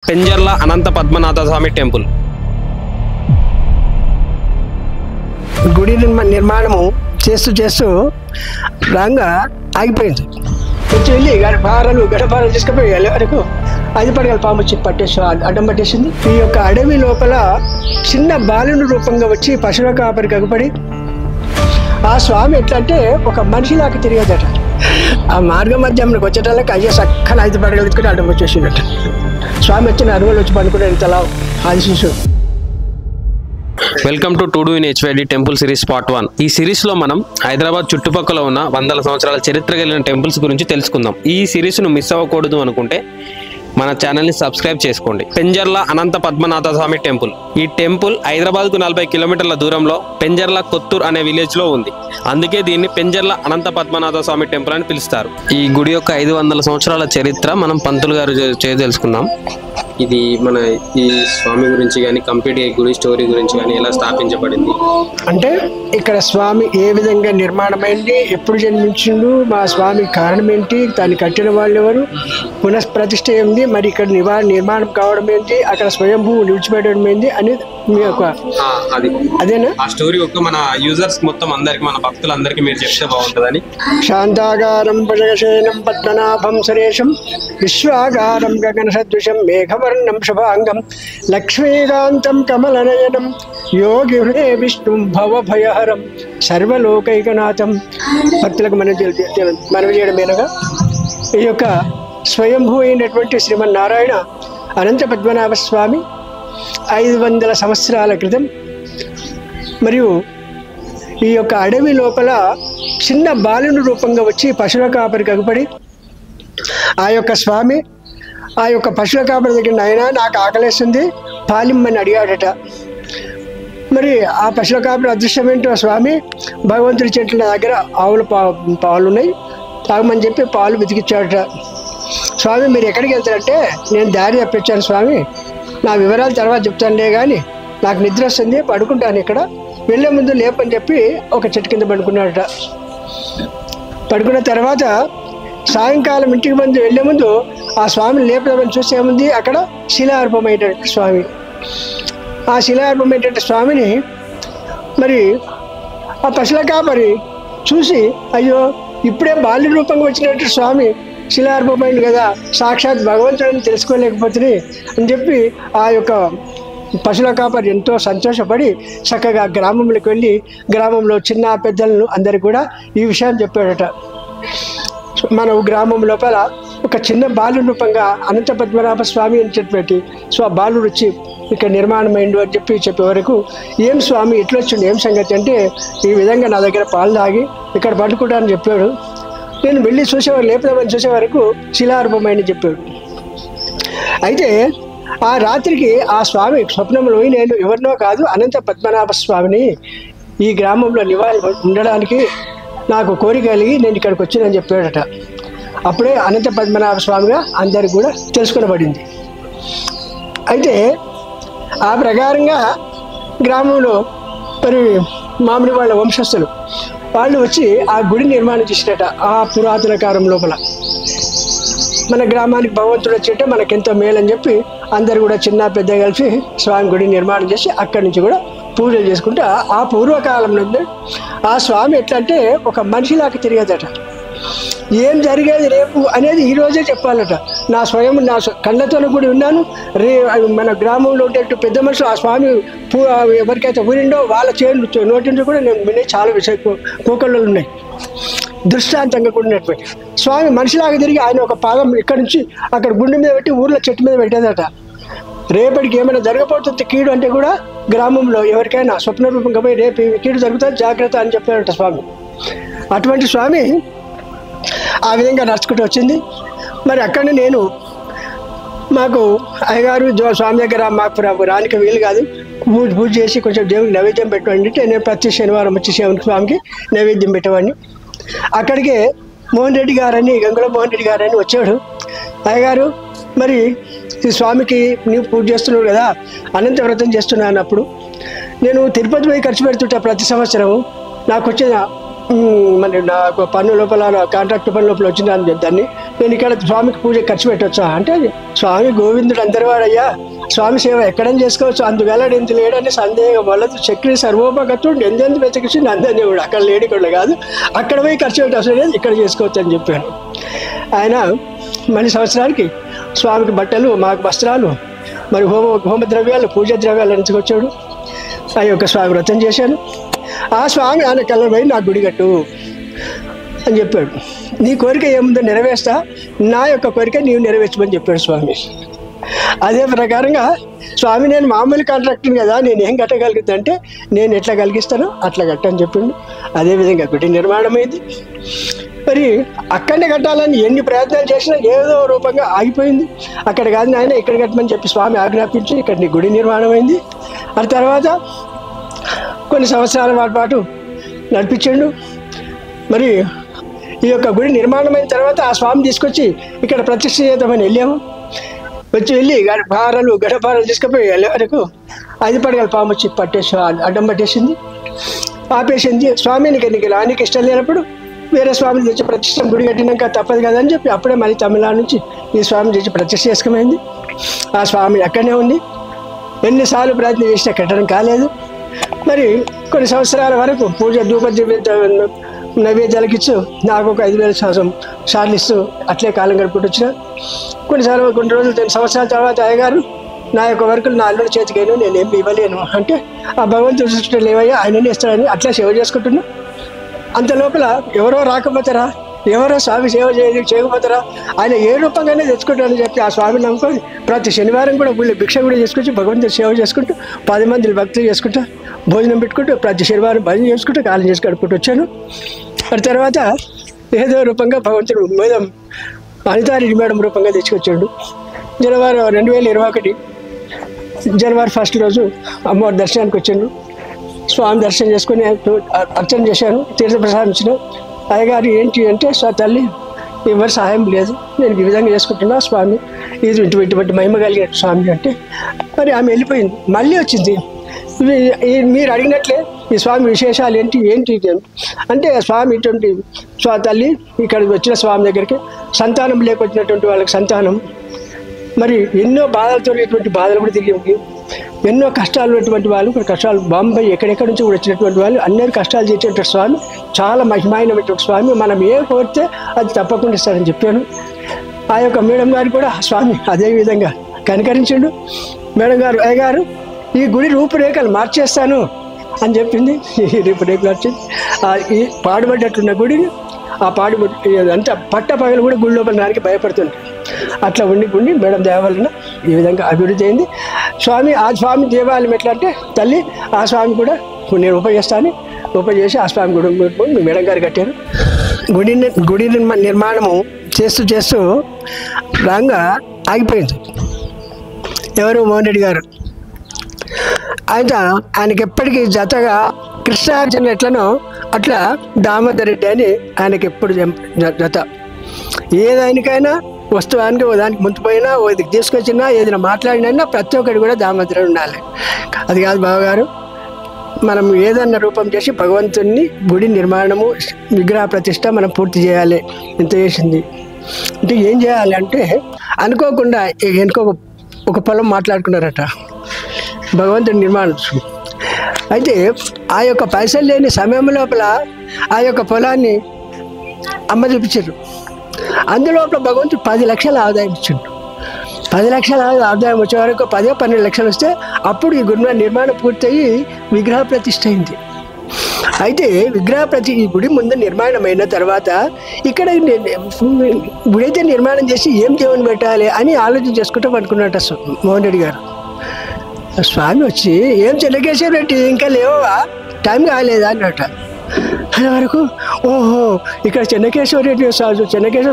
పెంజర్ల అనంత పద్మనాథ స్వామి temple. గుడి నిర్మాణము చేస్తూ రాంగా ఆగిపోయింది. వచ్చి వెళ్ళి గడపారాలు తీసుకుపోయి వెళ్ళే వరకు 5 పడగల పాము వచ్చి అడ్డం పట్టేసింది. ఈ యొక్క అడవి లోపల చిన్న బాలుని రూపంగా వచ్చి పశువుల కాపరికి అగుపడి ఆ స్వామి ఎట్లా అంటే ఒక మనిషిలాగా తిరిగేదట. ఆ మార్గ మధ్యంలోకి వచ్చేటానికి అయ్యే చక్కని 5 పడగలు తీసుకుని అడ్డం వచ్చేసిందట. స్వామి వచ్చిన అరువులు వచ్చి పనుకునే ఇంతలా అది శిశు. Welcome to to do in HYD temple series part 1. ఈ సిరీస్ లో మనం హైదరాబాద్ చుట్టుపక్కల ఉన్న 100 సంవత్సరాల చరిత్ర కలిగిన టెంపుల్స్ గురించి తెలుసుకుందాం. ఈ సిరీస్ ను మిస్ అవ్వకూడదు అనుకుంటే మన ఛానల్ ని సబ్స్క్రైబ్ చేసుకోండి. పెంజర్ల అనంత పద్మనాథ స్వామి టెంపుల్. ఈ టెంపుల్ హైదరాబాద్ కు 40 కిలోమీటర్ల దూరంలో పెంజర్ల కొత్తూర్ అనే విలేజ్ లో ఉంది. అందుకే దీన్ని పెంజర్ల అనంత పద్మనాథ స్వామి టెంపుల్ అని పిలుస్తారు. ఈ గుడి యొక్క 500 సంవత్సరాల చరిత్ర మనం పంతులు గారు తెలుసుకుందాం. ఇది మన ఈ స్వామి గురించి కానీ కంప్లీట్ గుడి స్టోరీ గురించి కానీ ఎలా స్థాపించబడింది అంటే ఇక్కడ స్వామి ఏ విధంగా నిర్మాణమైంది, ఎప్పుడు జన్మించిండు, మా స్వామి కారణం ఏంటి, దాన్ని కట్టిన వాళ్ళు ఎవరు, పునఃప్రతిష్ఠ ఏంది, మరి ఇక్కడ నిర్మాణం కావడం ఏంటి, అక్కడ స్వయంభూ నిలిచిపెట్టడం ఏంటి అని మీ యొక్క అదేనా ఆ స్టోరీ ఒక్క మన యూజర్స్ మొత్తం అందరికి మన భక్తులందరికీ మీరు చెప్తే బాగుంటుందని. శాంతాగారం భుజగశయనం పద్మనాభం సురేశం విశ్వాగారం గగన సదృశం మేఘవర్ణం శుభాంగం లక్ష్మీకాంతం కమలనయనం యోగి హృదయ విష్ణు భవభయహరం సర్వలోకైకనాథం. భక్తులకు మనవి చేయడమేనగా ఈ యొక్క స్వయంభూ అయినటువంటి శ్రీమన్నారాయణ అనంత పద్మనాభ స్వామి 500 సంవత్సరాల క్రితం మరియు ఈ యొక్క అడవి లోపల చిన్న బాలుని రూపంగా వచ్చి పశువుల కాపరికి అగుపడి ఆ యొక్క స్వామి ఆ యొక్క పశువుల కాపరి దగ్గర నాయనా నాకు ఆకలేస్తుంది పాలిమ్మని అడిగాడట. మరి ఆ పశువుల కాపరి అదృశ్యమేంటో స్వామి భగవంతుడి చెట్ల దగ్గర ఆవుల పాలు ఉన్నాయి తాగమని చెప్పి పాలు వెతికిచ్చాడట. స్వామి మీరు ఎక్కడికి వెళ్తారంటే నేను దారి తప్పించాను స్వామి, నా వివరాలు తర్వాత చెప్తానులే కానీ నాకు నిద్ర వస్తుంది పడుకుంటాను, ఇక్కడ వెళ్ళే ముందు లేపని చెప్పి ఒక చెట్టు కింద పడుకున్నాడట. పడుకున్న తర్వాత సాయంకాలం ఇంటికి వెళ్ళే ముందు ఆ స్వామిని లేపదామని చూసేముంది అక్కడ శిలార్పమైనటువంటి స్వామి. ఆ శిలార్పమైనటువంటి స్వామిని మరి ఆ పశువుల కాపరి చూసి అయ్యో ఇప్పుడే బాల్య రూపంగా వచ్చినటువంటి స్వామి శిలార్పమైంది కదా, సాక్షాత్ భగవంతుడిని తెలుసుకోలేకపోతుంది అని చెప్పి ఆ యొక్క పశువుల కాపరి ఎంతో సంతోషపడి చక్కగా గ్రామంలోకి వెళ్ళి గ్రామంలో చిన్న పెద్దలను అందరికి కూడా ఈ విషయం చెప్పాడట. మన గ్రామం లోపల ఒక చిన్న బాలు రూపంగా అనంత పద్మనాభ స్వామి అని చెప్పి బాలుడు వచ్చి ఇక్కడ నిర్మాణమైండు అని చెప్పే వరకు ఏం స్వామి ఎట్లా వచ్చిండు ఏం సంగతి అంటే ఈ విధంగా నా దగ్గర పాలు తాగి ఇక్కడ పట్టుకుంటానని చెప్పాడు. నేను వెళ్ళి చూసేవారు లేపుదామని చూసే వరకు శిలారూపమైంది చెప్పాడు. అయితే ఆ రాత్రికి ఆ స్వామి స్వప్నంలో నేను ఎవరినో కాదు అనంత పద్మనాభ స్వామిని ఈ గ్రామంలో ఉండడానికి నాకు కోరిక కలిగి నేను ఇక్కడికి వచ్చిందని చెప్పాడట. అప్పుడే అనంత పద్మనాభ స్వామిగా అందరికి కూడా తెలుసుకునబడింది. అయితే ఆ ప్రకారంగా గ్రామంలో మరి మామిడి వాళ్ళ వంశస్థులు వాళ్ళు వచ్చి ఆ గుడి నిర్మాణం చేసినట. ఆ పురాతన కాలం లోపల మన గ్రామానికి భగవంతుడు వచ్చేట మనకెంతో మేలని చెప్పి అందరు కూడా చిన్న పెద్ద కలిసి స్వామి గుడి నిర్మాణం చేసి అక్కడి నుంచి కూడా పూజలు చేసుకుంటే ఆ పూర్వకాలం నుండి ఆ స్వామి ఎట్లా అంటే ఒక మనిషిలాగా తిరిగేదట. ఏం జరిగేది రేపు అనేది ఈరోజే చెప్పాలట. నా కళ్ళతో కూడా ఉన్నాను. మన గ్రామంలో ఉండే పెద్ద మనుషులు ఆ స్వామి ఎవరికైతే ఊరిండో వాళ్ళ నోటి నుంచి కూడా నేను వినే చాలా కోకళ్ళు ఉన్నాయి. దృష్టాంతంగా కూడినటువంటి స్వామి మనిషిలాగా తిరిగి ఆయన ఒక పాదం ఇక్కడి నుంచి అక్కడ గుండె మీద పెట్టి ఊర్లో చెట్టు మీద పెట్టేదట. రేపటికి ఏమైనా జరగబోతుంది కీడు అంటే కూడా గ్రామంలో ఎవరికైనా స్వప్న రూపంగా పోయి రేపు కీడు జరుగుతుంది జాగ్రత్త అని చెప్పారట స్వామి. అటువంటి స్వామి ఆ విధంగా నడుచుకుంటూ వచ్చింది. మరి అక్కడనే నేను మాకు అయ్యగారు స్వామి దగ్గర మాకు రానికి వీలు కాదు, పూజ చేసి కొంచెం దేవుడికి నైవేద్యం పెట్టండి. నేను ప్రతి శనివారం వచ్చి స్వామికి నైవేద్యం పెట్టేవాడిని. అక్కడికే మోహన్ రెడ్డి గారని గంగుల మోహన్ రెడ్డి గారని వచ్చాడు. అయ్యగారు మరి ఈ స్వామికి నీవు పూజ చేస్తున్నావు కదా, అనంత వ్రతం చేస్తున్నాను. అప్పుడు నేను తిరుపతి పోయి ఖర్చు పెడుతుంటా ప్రతి సంవత్సరము. నాకు వచ్చిన మరి నాకు పన్ను లోపల కాంట్రాక్ట్ పన్ను లోపల వచ్చిన దాన్ని నేను ఇక్కడ స్వామికి పూజ ఖర్చు పెట్టవచ్చా అంటే, స్వామి గోవిందుడు అందరివాడయ్యా, స్వామి సేవ ఎక్కడైనా చేసుకోవచ్చు, అందువల్ల ఎంత లేడని సందేహం వల్ల చక్రి సర్వోపగతుడు ఎందెందు వెతకించి నందనేవుడు, అక్కడ లేడికొండ కాదు, అక్కడ పోయి ఖర్చు పెట్టే అవసరం లేదు, ఇక్కడ చేసుకోవచ్చు అని చెప్పాను. ఆయన మళ్ళీ సంవత్సరానికి స్వామికి బట్టలు, మాకు వస్త్రాలు, మరి హోమ ద్రవ్యాలు, పూజా ద్రవ్యాలు ఎంచుకొచ్చాడు. ఆ యొక్క స్వామి వ్రతం చేశాను. ఆ స్వామి ఆయన కళ్ళ పోయి నాకు గుడి కట్టు అని చెప్పాడు. నీ కోరిక ఏముందో నెరవేర్స్తా, నా యొక్క కోరిక నీవు నెరవేర్చమని చెప్పాడు స్వామి. అదే ప్రకారంగా స్వామి నేను మామూలు కాంట్రాక్టర్ కదా, నేను ఏం కట్టగలుగుతా అంటే, నేను ఎట్లా కలిగిస్తానో అట్లా కట్టని చెప్పిండు. అదేవిధంగా గుడి నిర్మాణం అయింది. మరి అక్కడనే కట్టాలని ఎన్ని ప్రయత్నాలు చేసినా ఏదో రూపంగా ఆగిపోయింది. అక్కడ కాదు నాయన ఇక్కడ కట్టమని చెప్పి స్వామి ఆజ్ఞాపించి ఇక్కడ నీ గుడి నిర్మాణం అయింది. ఆ తర్వాత కొన్ని సంవత్సరాల పాటు నడిపించాడు. మరి ఈ యొక్క గుడి నిర్మాణం అయిన తర్వాత ఆ స్వామి తీసుకొచ్చి ఇక్కడ ప్రతిష్ఠ చేద్దామని వెళ్ళాము. వెళ్ళి గడపారాలు తీసుకుపోయి వెళ్ళే వరకు 5 పడగల పాము వచ్చి పట్టేసి అడ్డం పట్టేసింది, ఆపేసింది. స్వామిని నీకు ఇష్టం లేనప్పుడు వేరే స్వామిని తెచ్చి ప్రతిష్ట, గుడి కట్టినాక తప్పదు కదా అని చెప్పి అప్పుడే మళ్ళీ తమిళనాడు నుంచి ఈ స్వామిని తెచ్చి ప్రతిష్ట చేసుకోమైంది. ఆ స్వామి అక్కడనే ఉంది. ఎన్నిసార్లు ప్రయత్నం చేసినా కట్టడం కాలేదు. మరి కొన్ని సంవత్సరాల వరకు పూజ ధూప నైవేద్యాలకు ఇచ్చు నాకు ఒక 5,000 సార్లు ఇస్తూ అట్లే కాలం గడుపుకుంటూ వచ్చిన. కొన్ని రోజులు 10 సంవత్సరాల తర్వాత అయ్యగారు నా యొక్క వర్కులు నా అల్లుడి చేతికైనా నేనేమి ఇవ్వలేను అంటే, ఆ భగవంతుడు సృష్టి లేవయ్యా ఆయననే ఇస్తాడని అట్లా సేవ చేసుకుంటున్నా. అంత లోపల ఎవరో రాకపోతారా, ఎవరో స్వామి సేవ చేయకపోతారా, ఆయన ఏ రూపంగానే తెచ్చుకుంటారని చెప్పి ఆ స్వామిని నమ్ముకొని ప్రతి శనివారం కూడా భిక్ష కూడా చేసుకొచ్చి భగవంతుడు సేవ చేసుకుంటూ 10 మంది భక్తులు చేసుకుంటూ భోజనం పెట్టుకుంటూ ప్రతి శనివారం భజన చేసుకుంటూ కాలం చేసి గడుపుకుంటూ వచ్చాను. మరి తర్వాత ఏదో రూపంగా భగవంతుడు మేడం అనితారెడ్డి మేడం రూపంగా తెచ్చుకొచ్చాడు. జనవరి 2021 జనవరి 1 రోజు అమ్మవారి దర్శనానికి వచ్చాను. స్వామి దర్శనం చేసుకుని అర్చన చేశాను, తీర్థప్రసాదం ఇచ్చిన. అయ్యగారు ఏంటి అంటే, తల్లి ఎవరి సహాయం లేదు, నేను ఈ విధంగా చేసుకుంటున్నా స్వామి, ఇది ఇటువంటి మహిమ కలిగిన స్వామి అంటే. మరి ఆమె వెళ్ళిపోయింది. మళ్ళీ వచ్చింది, మీరు అడిగినట్లే ఈ స్వామి విశేషాలు ఏంటి అంటే, స్వామి ఇటువంటి తల్లి ఇక్కడికి వచ్చిన స్వామి దగ్గరికి సంతానం లేకొచ్చినటువంటి వాళ్ళకి సంతానం, మరి ఎన్నో బాధలతో బాధలు కూడా తిరిగి, ఎన్నో కష్టాలు ఉన్నటువంటి వాళ్ళు కష్టాలు, బాంబే ఎక్కడెక్కడి నుంచి కూడా వచ్చినటువంటి వాళ్ళు అందరి కష్టాలు తీర్చేటువంటి స్వామి, చాలా మహిమాయినటువంటి స్వామి, మనం ఏ కోరితే అది తప్పకుండా ఇస్తారని చెప్పాను. ఆ యొక్క మేడం గారు కూడా స్వామి అదేవిధంగా కనికరించాడు. మేడం గారు అయ్యగారు ఈ గుడి రూపురేఖలు మార్చేస్తాను అని చెప్పింది. ఈ రూపురేఖలు వచ్చింది. ఈ పాడుబడ్డట్టున్న గుడిని ఆ అంతా పట్ట పగలు కూడా గుడి లోపల దానికి భయపడుతుంది. అట్లా ఉండి మేడం దేవాలన ఈ విధంగా అభివృద్ధి అయింది. ఆ స్వామి దేవాలయం ఎట్లా అంటే, తల్లి ఆ స్వామి కూడా నేను ఉపయోగిస్తాను, ఉపయోగించి ఆ స్వామి గుడి మేడం గారు కట్టారు. గుడి నిర్మాణము చేస్తూ రాంగా ఆగిపోయింది. ఎవరు? మోహన్ రెడ్డి గారు. ఆయనకి ఎప్పటికీ జతగా కృష్ణార్జున ఎట్లనో అట్లా దామోదర్ రెడ్డి అని ఆయనకి ఎప్పుడు జత. ఏదానికైనా వస్తువానికి దానికి ముంచిపోయినా ఇది తీసుకొచ్చినా ఏదైనా మాట్లాడినా ప్రతి ఒక్కటి కూడా దామోదర్ ఉండాలి. అది కాదు బావగారు, మనం ఏదన్నా రూపం చేసి భగవంతుని గుడి నిర్మాణము విగ్రహ ప్రతిష్ట మనం పూర్తి చేయాలి. ఇంత చేసింది అంటే ఏం చేయాలి అంటే, అనుకోకుండా ఒక పొలం మాట్లాడుకున్నారట భగవంతుని నిర్మాణం. అయితే ఆ యొక్క పైసలు లేని సమయం లోపల ఆ యొక్క పొలాన్ని అమ్మ చూపించారు. అందులోపల భగవంతుడు 10 లక్షల ఆదాయం ఇచ్చిండు. 10 లక్షల ఆదాయం వచ్చే వరకు 10-12 లక్షలు వస్తే అప్పుడు ఈ గుడి నిర్మాణం పూర్తయి విగ్రహ ప్రతిష్ఠ అయింది. అయితే ఈ గుడి ముందు నిర్మాణం అయిన తర్వాత ఇక్కడ గుడి అయితే నిర్మాణం చేసి ఏం దేవుని పెట్టాలి అని ఆలోచన చేసుకుంటూ పడుకున్నట్ట మోహన్ రెడ్డి గారు. స్వామి వచ్చి ఏం చెన్నకేశ్వర రెడ్డి ఇంకా లేవా, టైం కాలేదా అన్నట్ట. అనే వరకు ఓహో ఇక్కడ చెన్నకేశ్వర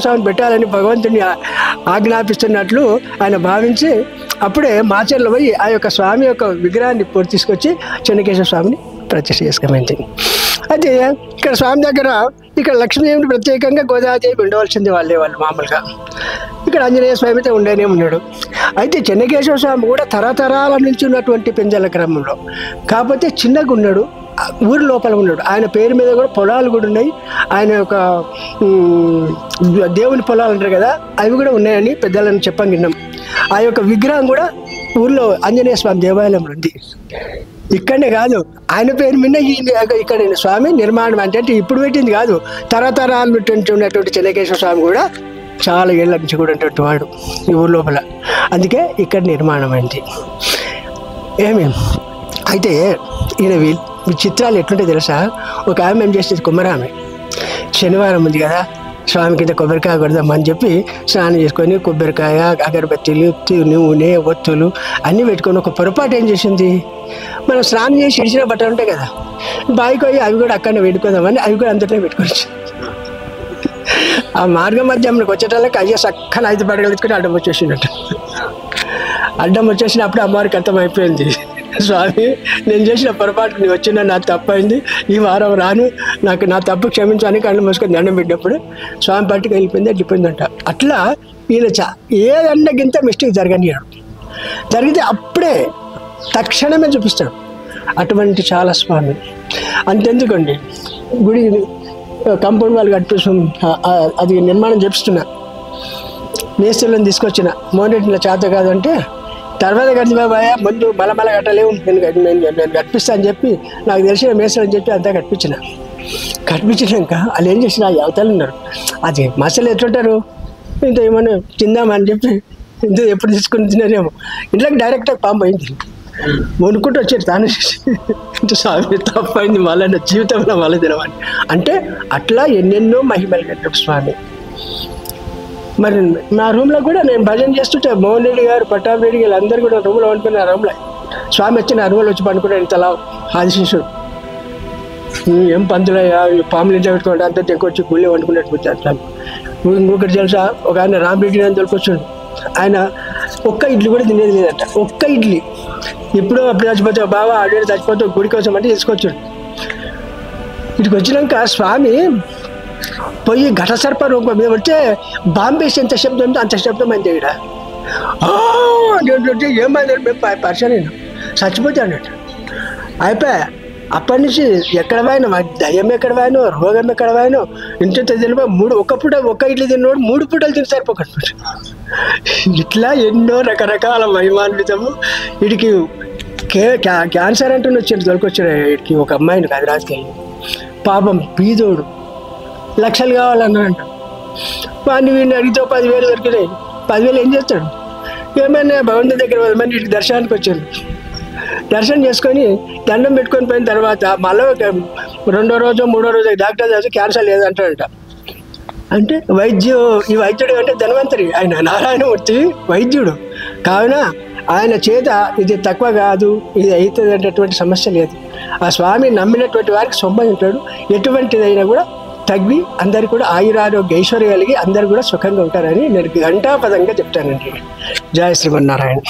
స్వామిని పెట్టాలని భగవంతుని ఆజ్ఞాపిస్తున్నట్లు ఆయన భావించి అప్పుడే మాచర్లో పోయి ఆ యొక్క స్వామి యొక్క విగ్రహాన్ని తీసుకొచ్చి చెన్నకేశ్వర స్వామిని ప్రతిష్ఠ చేసుకోమైంది. అయితే ఇక్కడ స్వామి దగ్గర ఇక్కడ లక్ష్మీదేవిని ప్రత్యేకంగా గోదాదేవి ఉండవలసింది వాళ్ళు మామూలుగా. ఇక ఇక్కడ ఆంజనేయ స్వామి అయితే ఉండేనే ఉన్నాడు. అయితే చెన్నకేశవ స్వామి కూడా తరతరాల నుంచి ఉన్నటువంటి పెంజల గ్రామంలో, కాకపోతే చిన్నగా ఉన్నాడు, ఊరి లోపల ఉన్నాడు. ఆయన పేరు మీద కూడా పొలాలు కూడా ఉన్నాయి. ఆయన యొక్క దేవుని పొలాలు అంటారు కదా, అవి కూడా ఉన్నాయని పెద్దలను చెప్పని విన్నాం. ఆ యొక్క విగ్రహం కూడా ఊర్లో ఆంజనేయ స్వామి దేవాలయంలో ఉంది. ఇక్కడనే కాదు, ఆయన పేరు మీద ఇక్కడ స్వామి నిర్మాణం అంటే ఇప్పుడు పెట్టింది కాదు, తరతరాలు ఉన్నటువంటి చెన్నకేశ్వర స్వామి కూడా చాలా ఏళ్ళ నుంచి కూడా ఉన్నటువంటి వాడు ఈ ఊరి లోపల. అందుకే ఇక్కడ నిర్మాణం అయింది. అయితే ఈయన మీ చిత్రాలు ఎట్లుంటే తెలుసా, ఒక ఆమె ఏం చేసేది, కుమ్మరామె శనివారం ఉంది కదా, స్వామి కింద కొబ్బరికాయ కొడదామని చెప్పి స్నానం చేసుకొని కొబ్బరికాయ, అగరబత్తీలు, నూనె, ఒత్తులు అన్నీ పెట్టుకొని ఒక పొరపాటు ఏం చేసింది, మనం స్నానం చేసి ఇడిచిన బట్టలు ఉంటాయి కదా, బావికి పోయి అవి కూడా అక్కడనే పెట్టుకుందామని అవి కూడా అంతటా పెట్టుకోవచ్చు. ఆ మార్గ మధ్యంలోకి వచ్చేటానికి అయ్యే చక్కని 5 పడగలు ఎత్తుకొని అడ్డం వచ్చేసినట్టు. అడ్డం వచ్చేసినప్పుడు అమ్మవారికి అర్థమైపోయింది, స్వామి నేను చేసిన పొరపాటు నీ వచ్చిన నా తప్పైంది, ఈ వారం రాను, నాకు నా తప్పు క్షమించాలని కళ్ళు మూసుకొని దండం పెట్టినప్పుడు స్వామి పట్టుకు వెళ్ళిపోయిందంట. అట్లా ఈయన ఏదన్నా గింత మిస్టేక్ జరిగితే అప్పుడే తక్షణమే చూపిస్తాడు. అటువంటి చాలా స్వామి. అంతెందుకండి, గుడి కాంపౌండ్ వాళ్ళు అది నిర్మాణం చేపిస్తున్నా, మేస్త్రులను తీసుకొచ్చిన మోనెట్ల చేత కాదంటే తర్వాత కట్టి బాబాయ్ ముందు మల కట్టలేవు, నేను కట్టిస్తా అని చెప్పి నాకు తెలిసిన మేస్త్రులు అని చెప్పి అంతా కట్టించినాక వాళ్ళు ఏం చేసిన అవతలు ఉన్నారు, అది మసలు ఎట్లుంటారు, ఇంత ఏమన్నా తిందామని చెప్పి ఇంత ఎప్పుడు తీసుకుని తిన్నారేమో, ఇంట్లోకి డైరెక్ట్గా పాము అయింది, వణుకుంటూ వచ్చారు తాను. స్వామి తప్పైంది, మళ్ళీ నా జీవితంలో మళ్ళీ తినమని. అంటే అట్లా ఎన్నెన్నో మహిమలు కట్టాడు స్వామి. మరి నా రూమ్లో కూడా నేను భజన చేస్తుంటే మోహన్ రెడ్డి గారు, పట్టాభి రెడ్డి గారు అందరూ కూడా రూమ్లో వండుకుని ఆ రూమ్లో స్వామి వచ్చి నా రూమ్లో వచ్చి పండుకుంటాడు. ఇంతలా ఆదిశిష్యుడు ఏం పంతులయ్యా, పాములు ఇంట్లో పెట్టుకోండి అంతా తెగొచ్చి గుళ్ళే వండుకున్నట్టు వచ్చారు. ఇంకొకటి తెలుసా, ఒక ఆయన రామరెడ్డి అని తోలుకొచ్చాడు, ఆయన ఒక్క ఇడ్లీ కూడా తినేది లేదంట, ఒక్క ఇడ్లీ. ఇప్పుడు అప్పుడు చచ్చిపోతే బాబా ఆడేడు చచ్చిపోతే గుడి కోసం అంటే తీసుకొచ్చాడు. ఇటుకు వచ్చినాక స్వామి పోయి ఘటసర్ప రూపం మీద పడితే బాంబేసి ఎంత శబ్దం ఉందో అంత శబ్దం అయింది. ఇక్కడ ఏమైంది మేము పరిచయం చచ్చిపోతే అన్నట్టు అయిపోయా. అప్పటి నుంచి ఎక్కడ పోయినా దయ్యం ఎక్కడ పోయాను, రోగం ఎక్కడ పోయాను, ఇంత తెలిపో ఒక్క ఇడ్లీ తిన్నోడు 3 పూటలు తిని సరిపోకట్టు. ఇట్లా ఎన్నో రకరకాల మహిమాన్వితము. వీడికి క్యాన్సర్ అంటూ దొరికొచ్చాడు వీడికి, ఒక అమ్మాయిని హైదరాబాద్కి పాపం బీదోడు, లక్షలు కావాలన్నాడంట. వాడిని వీడిని అడిగితే 10,000 దొరికినాయి. 10,000 ఏం చేస్తాడు, ఏమైనా భగవంతుడి దగ్గర 10 మంది వీటికి దర్శనానికి వచ్చాడు. దర్శనం చేసుకొని దండం పెట్టుకొని పోయిన తర్వాత మళ్ళీ 2వ రోజు 3వ రోజు డాక్టర్ చదివి క్యాన్సర్ లేదంటాడంట. అంటే ఈ వైద్యుడు అంటే ధన్వంతరి, ఆయన నారాయణమూర్తి వైద్యుడు కావున ఆయన చేత ఇది తక్కువ కాదు, ఇది అవుతుంది అనేటటువంటి సమస్య లేదు. ఆ స్వామి నమ్మినటువంటి వారికి సొమ్మ ఉంటాడు. ఎటువంటిదైనా కూడా తగ్గి అందరు కూడా ఆయురారోగ్య ఐశ్వర్యం కలిగి అందరు కూడా సుఖంగా ఉంటారని నేను ఘంటాపదంగా చెప్తానండి. జయ శ్రీమన్నారాయణ.